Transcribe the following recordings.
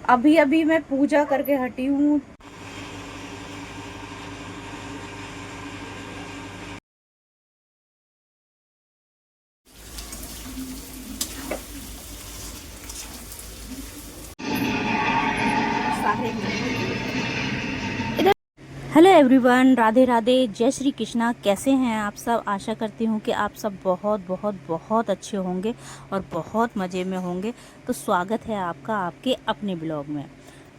अभी अभी मैं पूजा करके हटी हूँ। हेलो एवरीवन, राधे राधे, जय श्री कृष्णा। कैसे हैं आप सब? आशा करती हूँ कि आप सब बहुत बहुत बहुत अच्छे होंगे और बहुत मज़े में होंगे। तो स्वागत है आपका आपके अपने ब्लॉग में।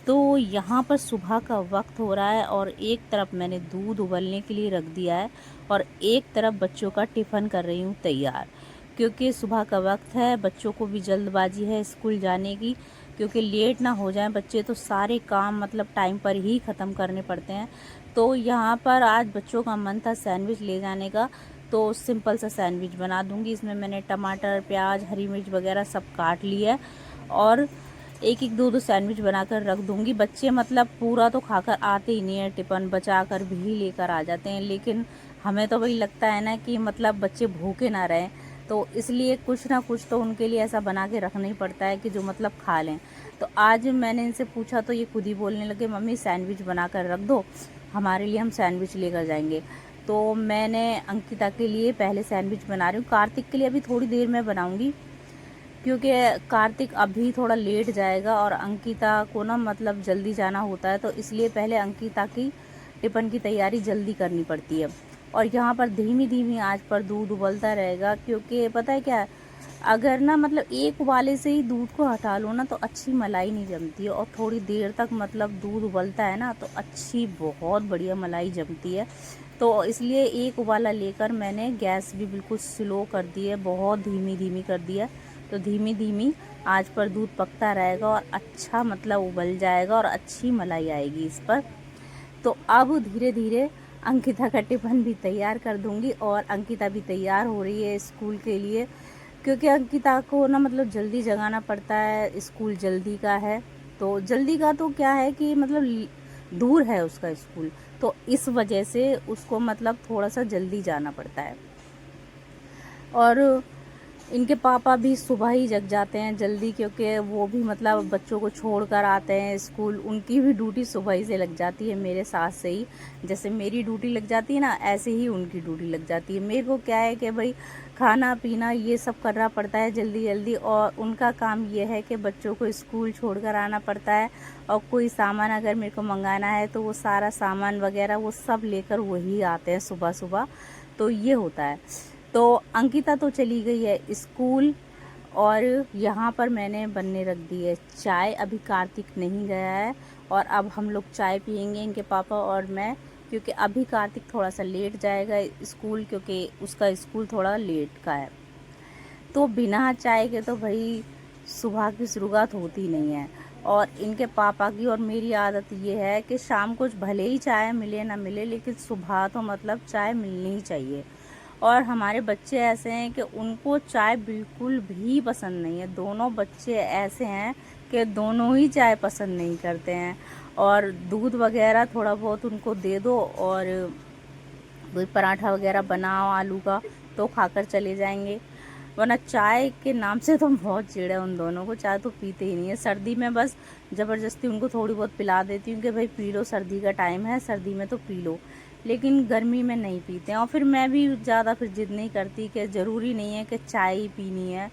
तो यहाँ पर सुबह का वक्त हो रहा है और एक तरफ मैंने दूध उबलने के लिए रख दिया है और एक तरफ बच्चों का टिफ़िन कर रही हूँ तैयार, क्योंकि सुबह का वक्त है। बच्चों को भी जल्दबाजी है स्कूल जाने की, क्योंकि लेट ना हो जाएं बच्चे तो सारे काम मतलब टाइम पर ही ख़त्म करने पड़ते हैं। तो यहाँ पर आज बच्चों का मन था सैंडविच ले जाने का, तो सिंपल सा सैंडविच बना दूंगी। इसमें मैंने टमाटर, प्याज, हरी मिर्च वगैरह सब काट लिया है और एक एक दो दो सैंडविच बनाकर रख दूंगी। बच्चे मतलब पूरा तो खाकर आते ही नहीं है, टिफ़िन बचा कर भी लेकर आ जाते हैं, लेकिन हमें तो वही लगता है ना कि मतलब बच्चे भूखे ना रहें, तो इसलिए कुछ ना कुछ तो उनके लिए ऐसा बना के रखना ही पड़ता है कि जो मतलब खा लें। तो आज मैंने इनसे पूछा तो ये खुद ही बोलने लगे, मम्मी सैंडविच बना कर रख दो, हमारे लिए हम सैंडविच लेकर जाएंगे। तो मैंने अंकिता के लिए पहले सैंडविच बना रही हूँ, कार्तिक के लिए अभी थोड़ी देर में बनाऊँगी, क्योंकि कार्तिक अभी थोड़ा लेट जाएगा और अंकिता को ना मतलब जल्दी जाना होता है, तो इसलिए पहले अंकिता की टिफ़िन की तैयारी जल्दी करनी पड़ती है। और यहाँ पर धीमी धीमी आंच पर दूध उबलता रहेगा, क्योंकि पता है क्या, अगर ना मतलब एक उबाले से ही दूध को हटा लो ना तो अच्छी मलाई नहीं जमती है, और थोड़ी देर तक मतलब दूध उबलता है ना तो अच्छी बहुत बढ़िया मलाई जमती है। तो इसलिए एक उबाला लेकर मैंने गैस भी बिल्कुल स्लो कर दी है, बहुत धीमी धीमी कर दिया। तो धीमी धीमी आंच पर दूध पकता रहेगा और अच्छा मतलब उबल जाएगा और अच्छी मलाई आएगी इस पर। तो अब धीरे धीरे अंकिता का टिफ़िन भी तैयार कर दूंगी और अंकिता भी तैयार हो रही है स्कूल के लिए, क्योंकि अंकिता को ना मतलब जल्दी जगाना पड़ता है, स्कूल जल्दी का है। तो जल्दी का तो क्या है कि मतलब दूर है उसका स्कूल, तो इस वजह से उसको मतलब थोड़ा सा जल्दी जाना पड़ता है। और इनके पापा भी सुबह ही जग जाते हैं जल्दी, क्योंकि वो भी मतलब बच्चों को छोड़कर आते हैं स्कूल, उनकी भी ड्यूटी सुबह ही से लग जाती है मेरे साथ से ही। जैसे मेरी ड्यूटी लग जाती है ना, ऐसे ही उनकी ड्यूटी लग जाती है। मेरे को क्या है कि भाई खाना पीना ये सब करना पड़ता है जल्दी जल्दी, और उनका काम ये है कि बच्चों को स्कूल छोड़कर आना पड़ता है। और कोई सामान अगर मेरे को मंगाना है तो वो सारा सामान वगैरह वो सब लेकर वही आते हैं सुबह सुबह, तो ये होता है। तो अंकिता तो चली गई है स्कूल और यहाँ पर मैंने बनने रख दी है चाय। अभी कार्तिक नहीं गया है और अब हम लोग चाय पियेंगे, इनके पापा और मैं, क्योंकि अभी कार्तिक थोड़ा सा लेट जाएगा स्कूल, क्योंकि उसका स्कूल थोड़ा लेट का है। तो बिना चाय के तो भाई सुबह की शुरुआत होती नहीं है। और इनके पापा की और मेरी आदत ये है कि शाम को भले ही चाय मिले ना मिले, लेकिन सुबह तो मतलब चाय मिलनी ही चाहिए। और हमारे बच्चे ऐसे हैं कि उनको चाय बिल्कुल भी पसंद नहीं है। दोनों बच्चे ऐसे हैं कि दोनों ही चाय पसंद नहीं करते हैं, और दूध वगैरह थोड़ा बहुत उनको दे दो और कोई पराठा वगैरह बनाओ आलू का तो खाकर चले जाएंगे, वरना चाय के नाम से तो बहुत चिढ़ है उन दोनों को। चाय तो पीते ही नहीं है। सर्दी में बस ज़बरदस्ती उनको थोड़ी बहुत पिला देती हूँ कि भाई पी लो, सर्दी का टाइम है, सर्दी में तो पी लो, लेकिन गर्मी में नहीं पीते हैं। और फिर मैं भी ज़्यादा फिर जिद नहीं करती कि ज़रूरी नहीं है कि चाय ही पीनी है,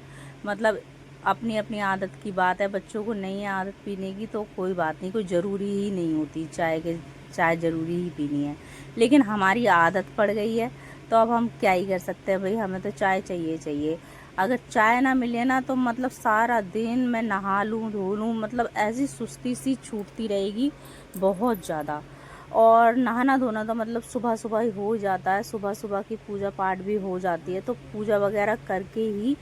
मतलब अपनी अपनी आदत की बात है। बच्चों को नहीं है आदत पीने की तो कोई बात नहीं, कोई ज़रूरी ही नहीं होती चाय ज़रूरी ही पीनी है, लेकिन हमारी आदत पड़ गई है तो अब हम क्या ही कर सकते हैं भाई, हमें तो चाय चाहिए चाहिए। अगर चाय ना मिले ना तो मतलब सारा दिन मैं नहा लूँ धो लूँ, मतलब ऐसी सुस्ती सी छूटती रहेगी बहुत ज़्यादा। और नहाना धोना तो मतलब सुबह सुबह ही हो जाता है, सुबह सुबह की पूजा पाठ भी हो जाती है, तो पूजा वगैरह करके ही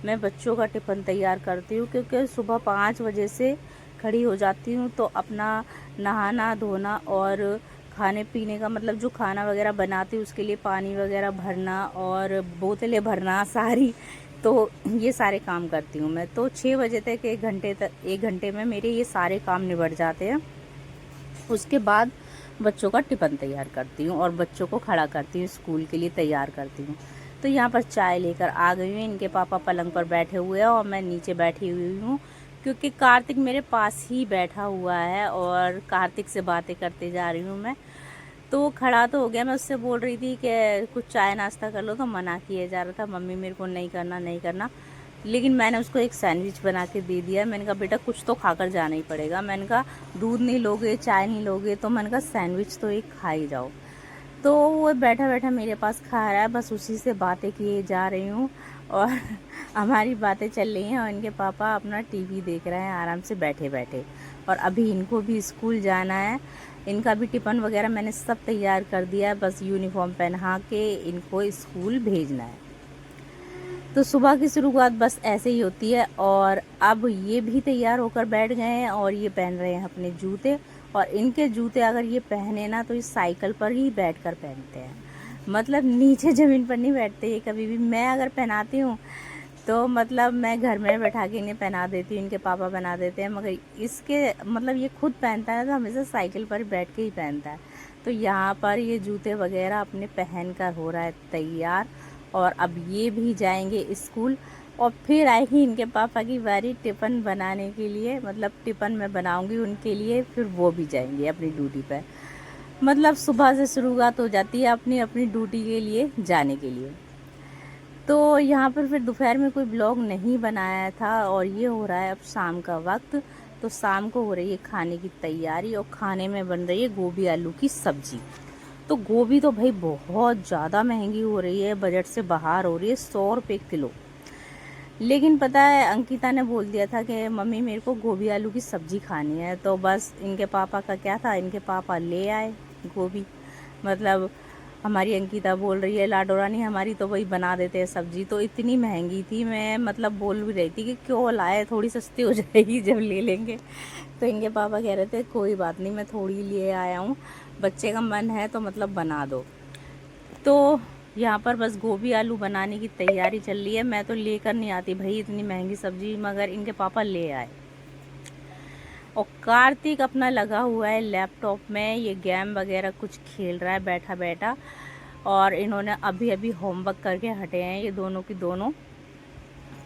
मैं बच्चों का टिफ़िन तैयार करती हूँ, क्योंकि सुबह 5 बजे से खड़ी हो जाती हूँ। तो अपना नहाना धोना और खाने पीने का मतलब जो खाना वगैरह बनाती हूँ उसके लिए पानी वगैरह भरना और बोतलें भरना सारी, तो ये सारे काम करती हूँ मैं। तो 6 बजे तक 1 घंटे में मेरे ये सारे काम निबट जाते हैं। उसके बाद बच्चों का टिफ़िन तैयार करती हूँ और बच्चों को खड़ा करती हूँ, स्कूल के लिए तैयार करती हूँ। तो यहाँ पर चाय लेकर आ गई हूँ, इनके पापा पलंग पर बैठे हुए हैं और मैं नीचे बैठी हुई हूँ, क्योंकि कार्तिक मेरे पास ही बैठा हुआ है और कार्तिक से बातें करते जा रही हूँ मैं। तो वो खड़ा तो हो गया, मैं उससे बोल रही थी कि कुछ चाय नाश्ता कर लो, तो मना किया जा रहा था, मम्मी मेरे को नहीं करना नहीं करना। लेकिन मैंने उसको एक सैंडविच बना के दे दिया। मैंने कहा बेटा कुछ तो खाकर जाना ही पड़ेगा। मैंने कहा दूध नहीं लोगे, चाय नहीं लोगे, तो मैंने कहा सैंडविच तो एक खा ही जाओ। तो वो बैठा बैठा मेरे पास खा रहा है, बस उसी से बातें किए जा रही हूँ। और हमारी बातें चल रही हैं और इनके पापा अपना टीवी देख रहे हैं आराम से बैठे बैठे। और अभी इनको भी स्कूल जाना है, इनका भी टिफ़िन वगैरह मैंने सब तैयार कर दिया है, बस यूनिफॉर्म पहना के इनको स्कूल भेजना है। तो सुबह की शुरुआत बस ऐसे ही होती है। और अब ये भी तैयार होकर बैठ गए हैं और ये पहन रहे हैं अपने जूते। और इनके जूते अगर ये पहने ना तो इस साइकिल पर ही बैठकर पहनते हैं, मतलब नीचे ज़मीन पर नहीं बैठते ये कभी भी। मैं अगर पहनाती हूँ तो मतलब मैं घर में बैठा के इन्हें पहना देती हूँ, इनके पापा बना देते हैं, मगर इसके मतलब ये खुद पहनता है तो हमेशा साइकिल पर बैठ के ही पहनता है। तो यहाँ पर ये जूते वगैरह अपने पहन कर हो रहा है तैयार। और अब ये भी जाएंगे स्कूल और फिर आएगी इनके पापा की बारी टिफ़िन बनाने के लिए। मतलब टिफ़िन मैं बनाऊंगी उनके लिए, फिर वो भी जाएंगे अपनी ड्यूटी पर। मतलब सुबह से शुरुआत हो जाती है अपनी अपनी ड्यूटी के लिए जाने के लिए। तो यहाँ पर फिर दोपहर में कोई ब्लॉग नहीं बनाया था और ये हो रहा है अब शाम का वक्त। तो शाम को हो रही है खाने की तैयारी और खाने में बन रही है गोभी आलू की सब्ज़ी। तो गोभी तो भाई बहुत ज़्यादा महंगी हो रही है, बजट से बाहर हो रही है, 100 रुपये किलो। लेकिन पता है अंकिता ने बोल दिया था कि मम्मी मेरे को गोभी आलू की सब्ज़ी खानी है। तो बस इनके पापा का क्या था, इनके पापा ले आए गोभी। मतलब हमारी अंकिता बोल रही है लाडो रानी हमारी तो वही बना देते हैं सब्ज़ी। तो इतनी महंगी थी, मैं मतलब बोल भी रही थी कि क्यों लाए, थोड़ी सस्ती हो जाएगी जब ले लेंगे। तो इनके पापा कह रहे थे कोई बात नहीं, मैं थोड़ी लिए आया हूँ, बच्चे का मन है तो मतलब बना दो। तो यहाँ पर बस गोभी आलू बनाने की तैयारी चल रही है। मैं तो लेकर नहीं आती भाई इतनी महंगी सब्ज़ी, मगर इनके पापा ले आए। और कार्तिक अपना लगा हुआ है लैपटॉप में, ये गेम वगैरह कुछ खेल रहा है बैठा बैठा। और इन्होंने अभी अभी होमवर्क करके हटे हैं ये दोनों की दोनों।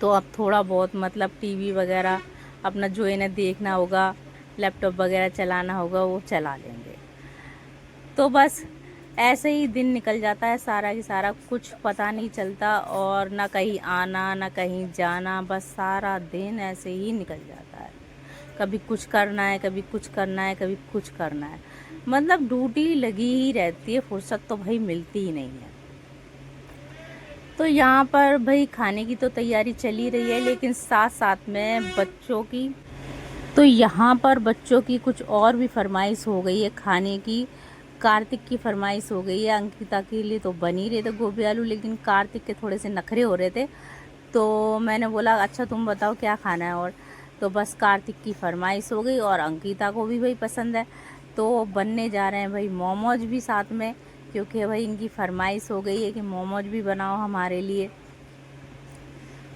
तो अब थोड़ा बहुत मतलब टीवी वगैरह अपना जो इन्हें देखना होगा, लैपटॉप वगैरह चलाना होगा वो चला लेंगे। तो बस ऐसे ही दिन निकल जाता है सारा की सारा, कुछ पता नहीं चलता। और ना कहीं आना ना कहीं जाना, बस सारा दिन ऐसे ही निकल जाता है। कभी कुछ करना है, कभी कुछ करना है, कभी कुछ करना है, मतलब ड्यूटी लगी ही रहती है, फुर्सत तो भाई मिलती ही नहीं है। तो यहाँ पर भाई खाने की तो तैयारी चली रही है, लेकिन साथ साथ में बच्चों की, तो यहाँ पर बच्चों की कुछ और भी फरमाइश हो गई है खाने की। कार्तिक की फरमाइश हो गई है, अंकिता के लिए तो बन ही रहे थे गोभी आलू, लेकिन कार्तिक के थोड़े से नखरे हो रहे थे। तो मैंने बोला अच्छा तुम बताओ क्या खाना है। और तो बस कार्तिक की फरमाइश हो गई और अंकिता को भी भाई पसंद है। तो बनने जा रहे हैं भाई मोमोज भी साथ में, क्योंकि भाई इनकी फरमाइश हो गई है कि मोमोज भी बनाओ हमारे लिए।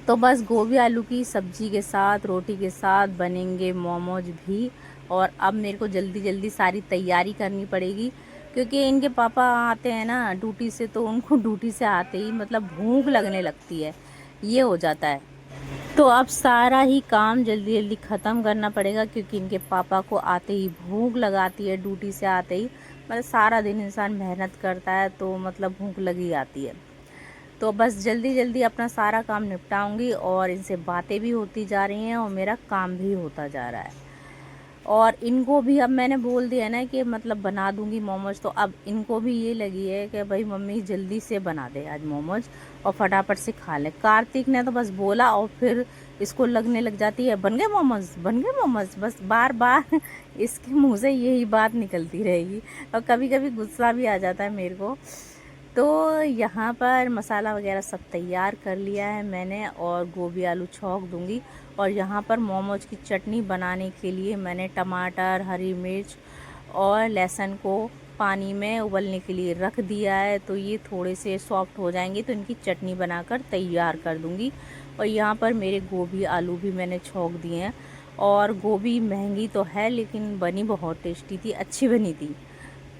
तो बस गोभी आलू की सब्ज़ी के साथ रोटी के साथ बनेंगे मोमोज भी। और अब मेरे को जल्दी जल्दी सारी तैयारी करनी पड़ेगी, क्योंकि इनके पापा आते हैं ना ड्यूटी से, तो उनको ड्यूटी से आते ही मतलब भूख लगने लगती है, ये हो जाता है। तो अब सारा ही काम जल्दी जल्दी ख़त्म करना पड़ेगा, क्योंकि इनके पापा को आते ही भूख लगाती है, ड्यूटी से आते ही। मतलब सारा दिन इंसान मेहनत करता है तो मतलब भूख लगी आती है। तो बस जल्दी जल्दी अपना सारा काम निपटाऊंगी और इनसे बातें भी होती जा रही हैं और मेरा काम भी होता जा रहा है। और इनको भी अब मैंने बोल दिया ना कि मतलब बना दूंगी मोमोज, तो अब इनको भी ये लगी है कि भाई मम्मी जल्दी से बना दे आज मोमोज और फटाफट से खा ले। कार्तिक ने तो बस बोला और फिर इसको लगने लग जाती है बन गए मोमोज बन गए मोमोज, बस बार बार इसके मुंह से यही बात निकलती रहेगी। और कभी कभी गुस्सा भी आ जाता है मेरे को। तो यहाँ पर मसाला वगैरह सब तैयार कर लिया है मैंने और गोभी आलू छौंक दूंगी। और यहाँ पर मोमोज की चटनी बनाने के लिए मैंने टमाटर, हरी मिर्च और लहसुन को पानी में उबलने के लिए रख दिया है। तो ये थोड़े से सॉफ्ट हो जाएंगे तो इनकी चटनी बनाकर तैयार कर दूंगी। और यहाँ पर मेरे गोभी आलू भी मैंने छौंक दिए हैं। और गोभी महंगी तो है लेकिन बनी बहुत टेस्टी थी, अच्छी बनी थी,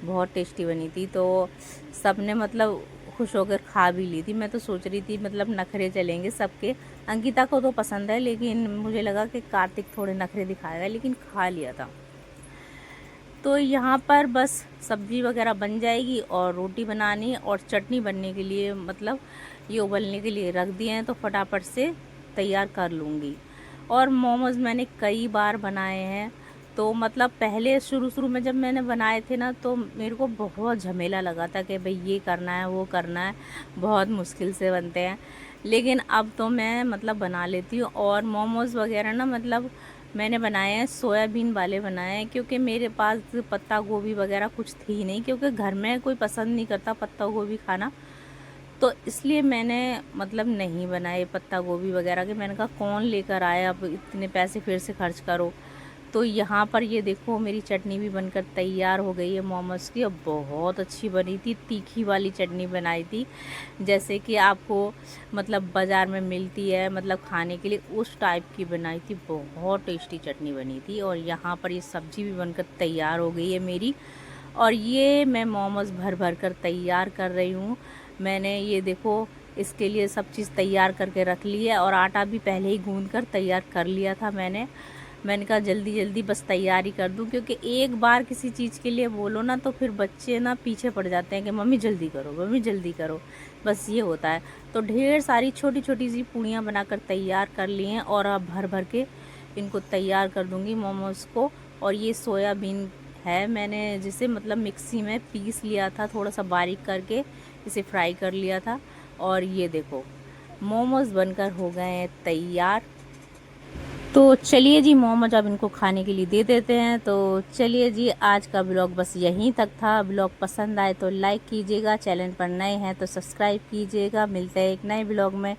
बहुत टेस्टी बनी थी। तो सब ने मतलब खुश होकर खा भी ली थी। मैं तो सोच रही थी मतलब नखरे चलेंगे सबके, अंकिता को तो पसंद है लेकिन मुझे लगा कि कार्तिक थोड़े नखरे दिखाएगा, लेकिन खा लिया था। तो यहाँ पर बस सब्जी वगैरह बन जाएगी और रोटी बनानी और चटनी बनने के लिए मतलब ये उबलने के लिए रख दिए हैं, तो फटाफट से तैयार कर लूँगी। और मोमोज़ मैंने कई बार बनाए हैं, तो मतलब पहले शुरू में जब मैंने बनाए थे ना, तो मेरे को बहुत झमेला लगा था कि भाई ये करना है वो करना है, बहुत मुश्किल से बनते हैं। लेकिन अब तो मैं मतलब बना लेती हूँ। और मोमोज़ वगैरह ना मतलब मैंने बनाए हैं, सोयाबीन वाले बनाए हैं, क्योंकि मेरे पास पत्ता गोभी वगैरह कुछ थी नहीं, क्योंकि घर में कोई पसंद नहीं करता पत्ता गोभी खाना, तो इसलिए मैंने मतलब नहीं बनाए पत्ता गोभी वगैरह के। मैंने कहा कौन लेकर आए, अब इतने पैसे फिर से खर्च करो। तो यहाँ पर ये देखो मेरी चटनी भी बनकर तैयार हो गई है मोमोज़ की, और बहुत अच्छी बनी थी। तीखी वाली चटनी बनाई थी, जैसे कि आपको मतलब बाज़ार में मिलती है मतलब खाने के लिए, उस टाइप की बनाई थी। बहुत टेस्टी चटनी बनी थी। और यहाँ पर ये सब्ज़ी भी बनकर तैयार हो गई है मेरी, और ये मैं मोमोज़ भर भर कर तैयार कर रही हूँ। मैंने ये देखो इसके लिए सब चीज़ तैयार करके रख ली है, और आटा भी पहले ही गूँध कर तैयार कर लिया था मैंने कहा जल्दी जल्दी बस तैयारी कर दूं, क्योंकि एक बार किसी चीज़ के लिए बोलो ना तो फिर बच्चे ना पीछे पड़ जाते हैं कि मम्मी जल्दी करो, मम्मी जल्दी करो, बस ये होता है। तो ढेर सारी छोटी छोटी सी पूड़ियाँ बनाकर तैयार कर ली हैं, और अब भर भर के इनको तैयार कर दूँगी मोमोज़ को। और ये सोयाबीन है, मैंने जिसे मतलब मिक्सी में पीस लिया था, थोड़ा सा बारीक करके इसे फ्राई कर लिया था। और ये देखो मोमोज़ बनकर हो गए हैं तैयार। तो चलिए जी मोमोज अब इनको खाने के लिए दे देते हैं। तो चलिए जी, आज का ब्लॉग बस यहीं तक था। ब्लॉग पसंद आए तो लाइक कीजिएगा, चैनल पर नए हैं तो सब्सक्राइब कीजिएगा। मिलते हैं एक नए ब्लॉग में।